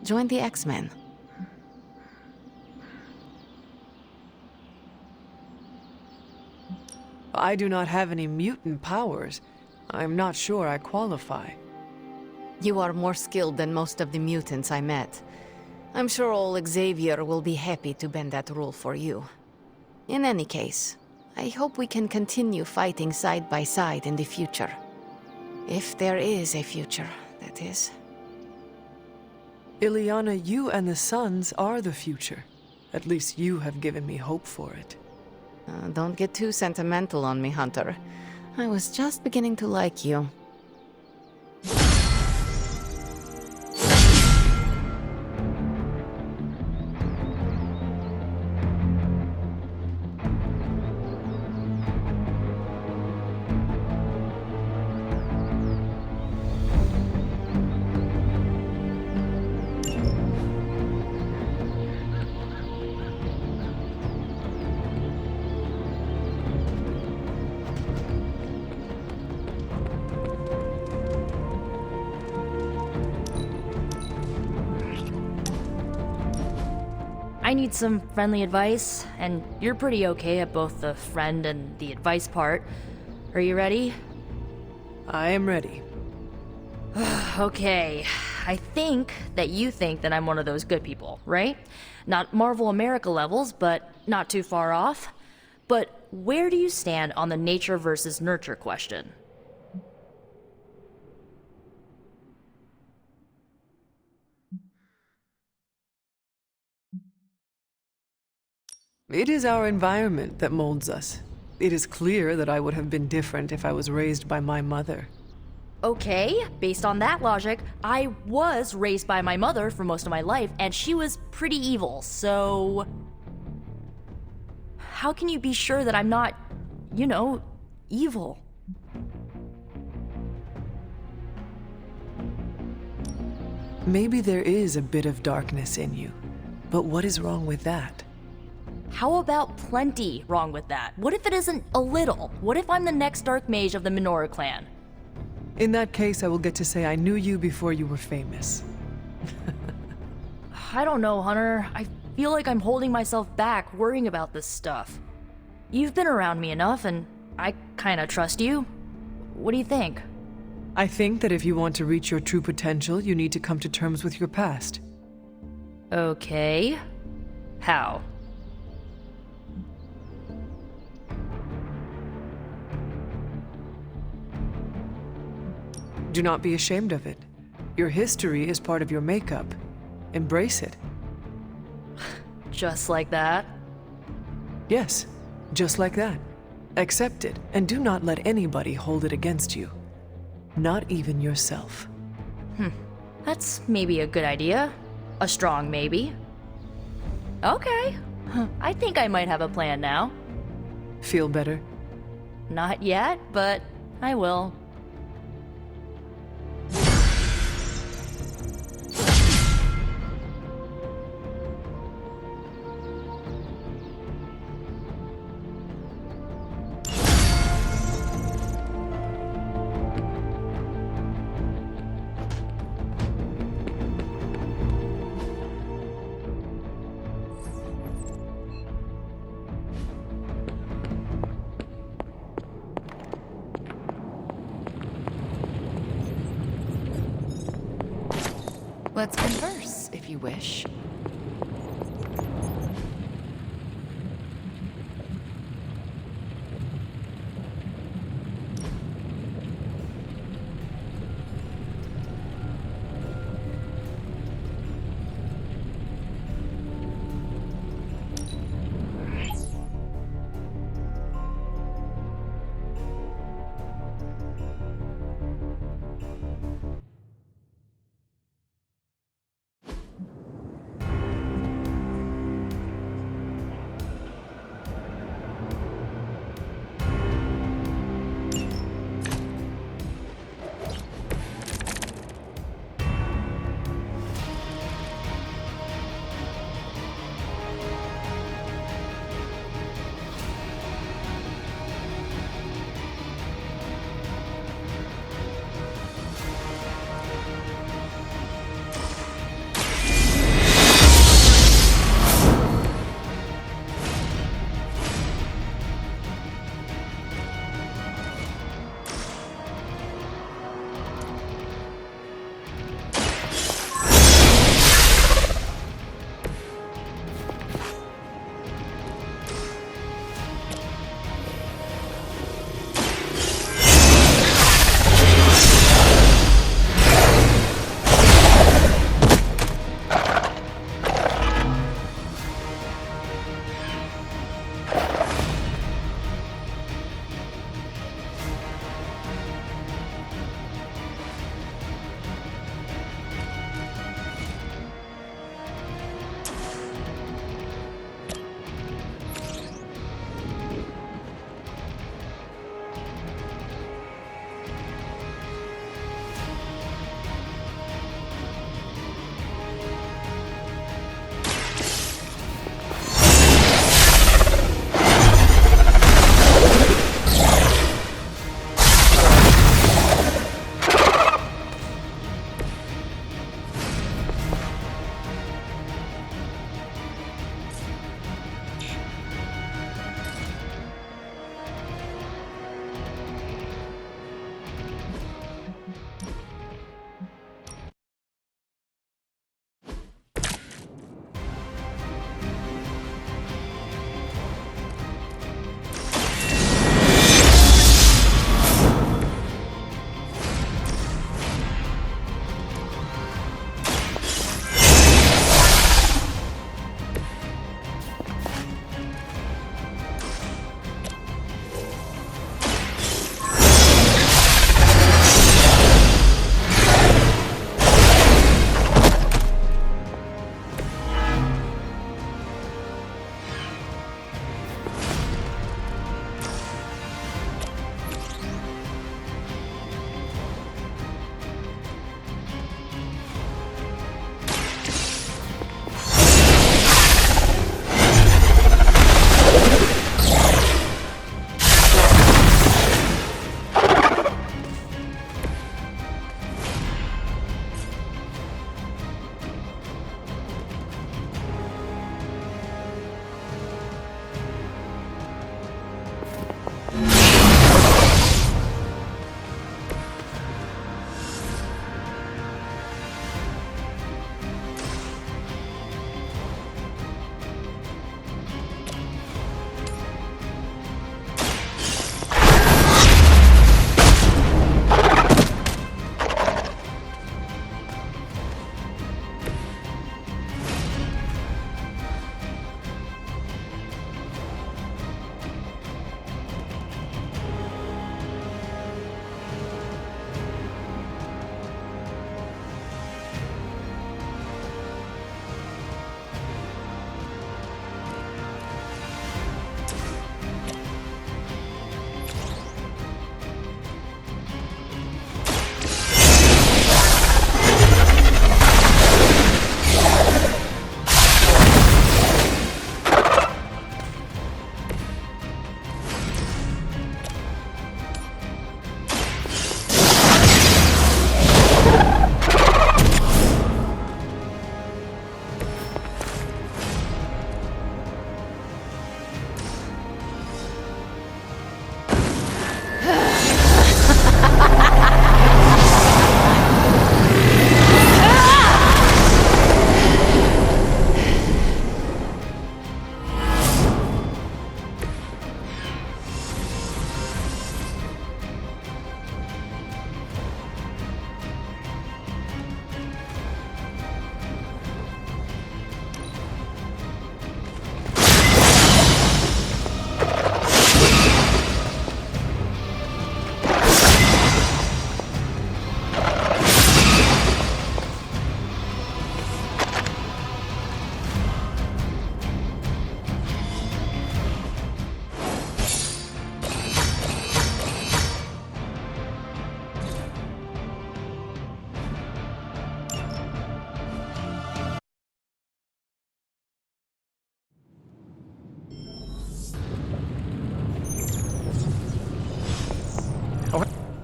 join the X-Men. I do not have any mutant powers. I'm not sure I qualify. You are more skilled than most of the mutants I met. I'm sure old Xavier will be happy to bend that rule for you. In any case, I hope we can continue fighting side by side in the future. If there is a future, that is. Ileana, you and the Suns are the future. At least you have given me hope for it. Don't get too sentimental on me, Hunter. I was just beginning to like you. I need some friendly advice, and you're pretty okay at both the friend and the advice part. Are you ready? I am ready. Okay, I think that you think that I'm one of those good people, right? Not Marvel America levels, but not too far off. But where do you stand on the nature versus nurture question? It is our environment that molds us. It is clear that I would have been different if I was raised by my mother. Okay, based on that logic, I was raised by my mother for most of my life, and she was pretty evil, so... How can you be sure that I'm not, you know, evil? Maybe there is a bit of darkness in you, but what is wrong with that? How about plenty wrong with that? What if it isn't a little? What if I'm the next Dark Mage of the Menorah clan? In that case, I will get to say I knew you before you were famous. I don't know, Hunter. I feel like I'm holding myself back, worrying about this stuff. You've been around me enough, and I kinda trust you. What do you think? I think that if you want to reach your true potential, you need to come to terms with your past. Okay. How? Do not be ashamed of it. Your history is part of your makeup. Embrace it. Just like that? Yes, just like that. Accept it, and do not let anybody hold it against you. Not even yourself. That's maybe a good idea. A strong maybe. Okay. I think I might have a plan now. Feel better? Not yet, but I will. Let's converse, if you wish.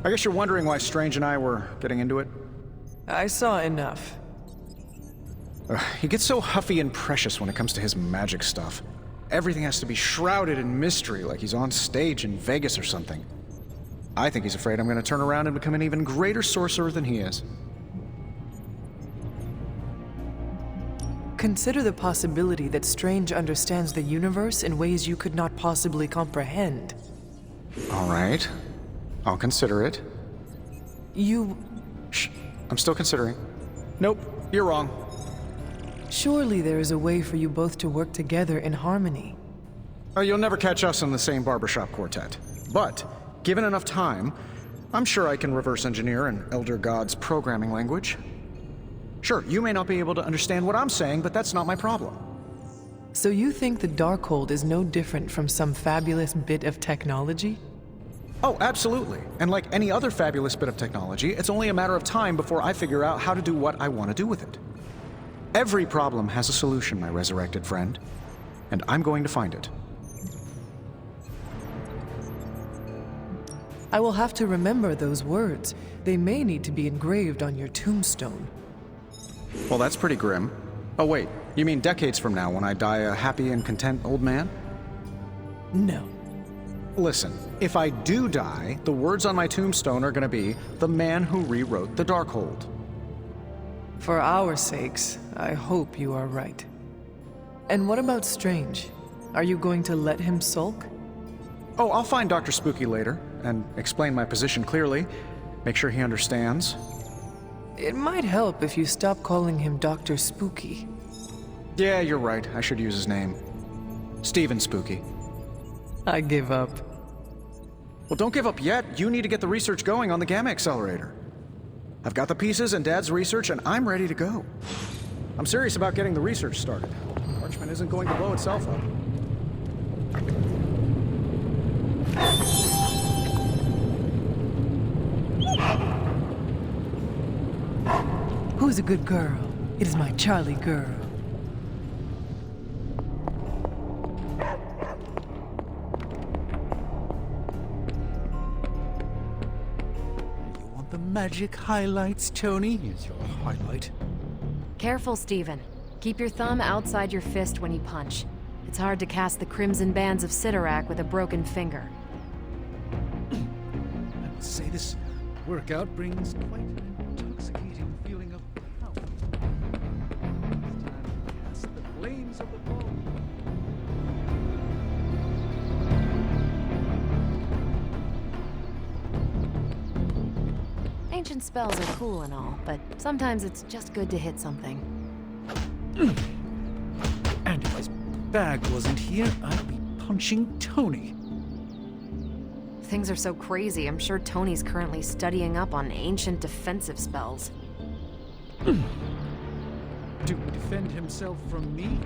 I guess you're wondering why Strange and I were getting into it? I saw enough. He gets so huffy and precious when it comes to his magic stuff. Everything has to be shrouded in mystery, like he's on stage in Vegas or something. I think he's afraid I'm going to turn around and become an even greater sorcerer than he is. Consider the possibility that Strange understands the universe in ways you could not possibly comprehend. All right. I'll consider it. You... Shh. I'm still considering. Nope, you're wrong. Surely there is a way for you both to work together in harmony. Oh, you'll never catch us in the same barbershop quartet. But, given enough time, I'm sure I can reverse engineer an Elder God's programming language. Sure, you may not be able to understand what I'm saying, but that's not my problem. So you think the Darkhold is no different from some fabulous bit of technology? Oh, absolutely. And like any other fabulous bit of technology, it's only a matter of time before I figure out how to do what I want to do with it. Every problem has a solution, my resurrected friend. And I'm going to find it. I will have to remember those words. They may need to be engraved on your tombstone. Well, that's pretty grim. Oh wait, you mean decades from now when I die a happy and content old man? No. Listen, if I do die, the words on my tombstone are gonna be, "The man who rewrote the Darkhold." For our sakes, I hope you are right. And what about Strange? Are you going to let him sulk? Oh, I'll find Dr. Spooky later, and explain my position clearly. Make sure he understands. It might help if you stop calling him Dr. Spooky. Yeah, you're right. I should use his name. Stephen Spooky. I give up. Well, don't give up yet. You need to get the research going on the Gamma Accelerator. I've got the pieces and Dad's research, and I'm ready to go. I'm serious about getting the research started. Parchment isn't going to blow itself up. Who's a good girl? It is my Charlie girl. You want the magic highlights, Tony? Here's your highlight. Careful, Stephen. Keep your thumb outside your fist when you punch. It's hard to cast the crimson bands of Sidorak with a broken finger. I must say this workout brings quite an intoxicating feeling of power. It's time to cast the flames of the ball. Ancient spells are cool and all, but sometimes it's just good to hit something. And if his bag wasn't here, I'd be punching Tony. Things are so crazy, I'm sure Tony's currently studying up on ancient defensive spells. To defend himself from me?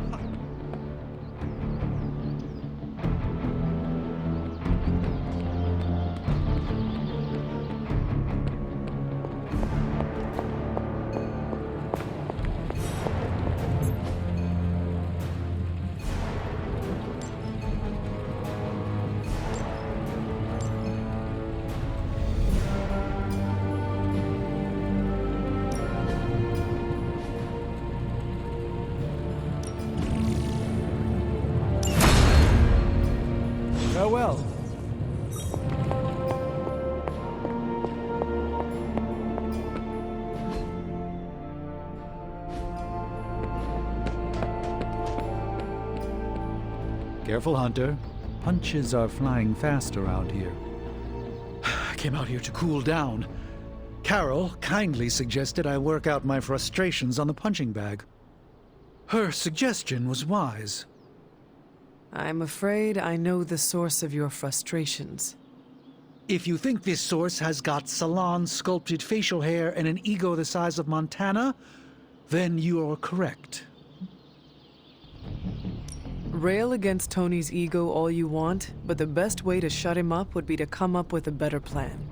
Farewell. Careful, Hunter. Punches are flying fast around here. I came out here to cool down. Carol kindly suggested I work out my frustrations on the punching bag. Her suggestion was wise. I'm afraid I know the source of your frustrations. If you think this source has got salon-sculpted facial hair and an ego the size of Montana, then you are correct. Rail against Tony's ego all you want, but the best way to shut him up would be to come up with a better plan.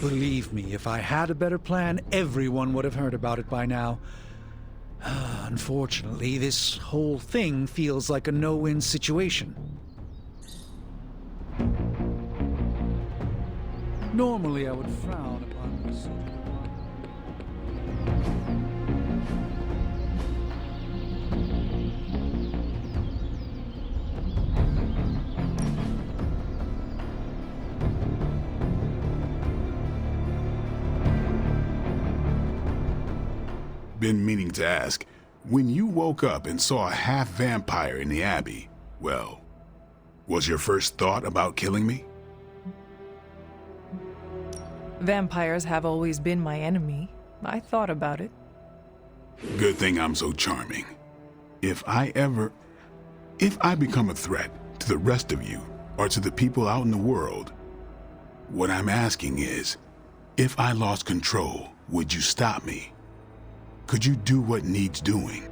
Believe me, if I had a better plan, everyone would have heard about it by now. Unfortunately, this whole thing feels like a no-win situation. Normally I would frown upon pursuit. Been meaning to ask, when you woke up and saw a half-vampire in the Abbey, well, was your first thought about killing me? Vampires have always been my enemy. I thought about it. Good thing I'm so charming. If I become a threat to the rest of you, or to the people out in the world, what I'm asking is, if I lost control, would you stop me? Could you do what needs doing?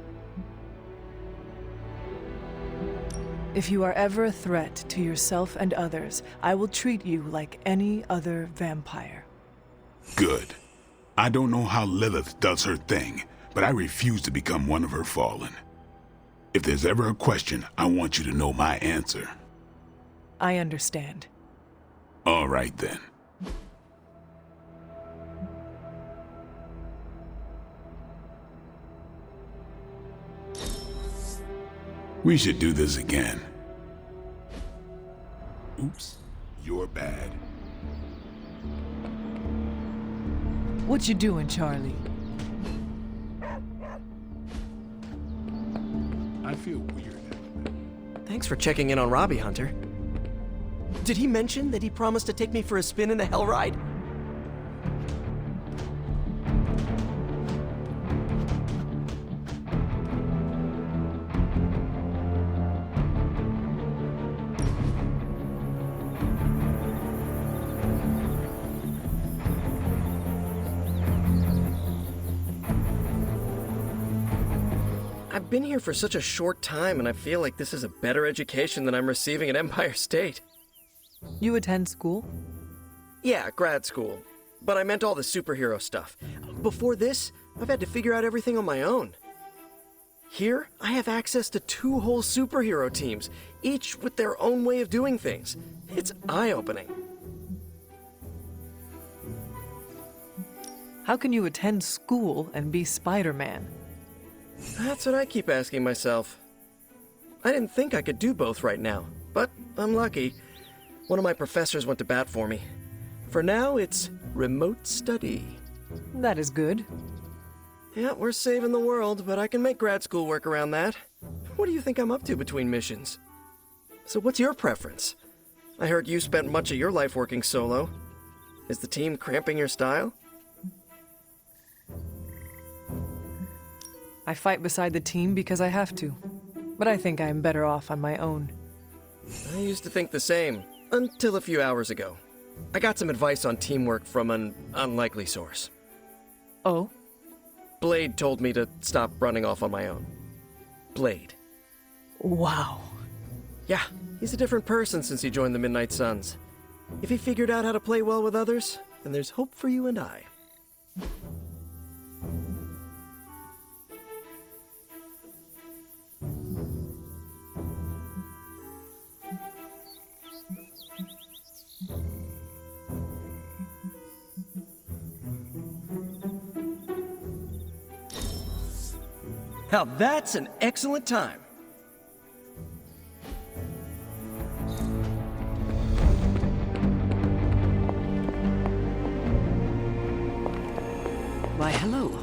If you are ever a threat to yourself and others, I will treat you like any other vampire. Good. I don't know how Lilith does her thing, but I refuse to become one of her fallen. If there's ever a question, I want you to know my answer. I understand. All right then. We should do this again. Oops, you're bad. What you doing, Charlie? I feel weird. Thanks for checking in on Robbie, Hunter. Did he mention that he promised to take me for a spin in the Hell Ride? I've been here for such a short time, and I feel like this is a better education than I'm receiving at Empire State. You attend school? Yeah, grad school. But I meant all the superhero stuff. Before this, I've had to figure out everything on my own. Here, I have access to 2 whole superhero teams, each with their own way of doing things. It's eye-opening. How can you attend school and be Spider-Man? That's what I keep asking myself. I didn't think I could do both right now, but I'm lucky. One of my professors went to bat for me. For now, it's remote study. That is good. Yeah, we're saving the world, but I can make grad school work around that. What do you think I'm up to between missions? So what's your preference? I heard you spent much of your life working solo. Is the team cramping your style? I fight beside the team because I have to. But I think I am better off on my own. I used to think the same, until a few hours ago. I got some advice on teamwork from an unlikely source. Oh? Blade told me to stop running off on my own. Blade. Wow. Yeah, he's a different person since he joined the Midnight Suns. If he figured out how to play well with others, then there's hope for you and I. Now that's an excellent time. Why, hello.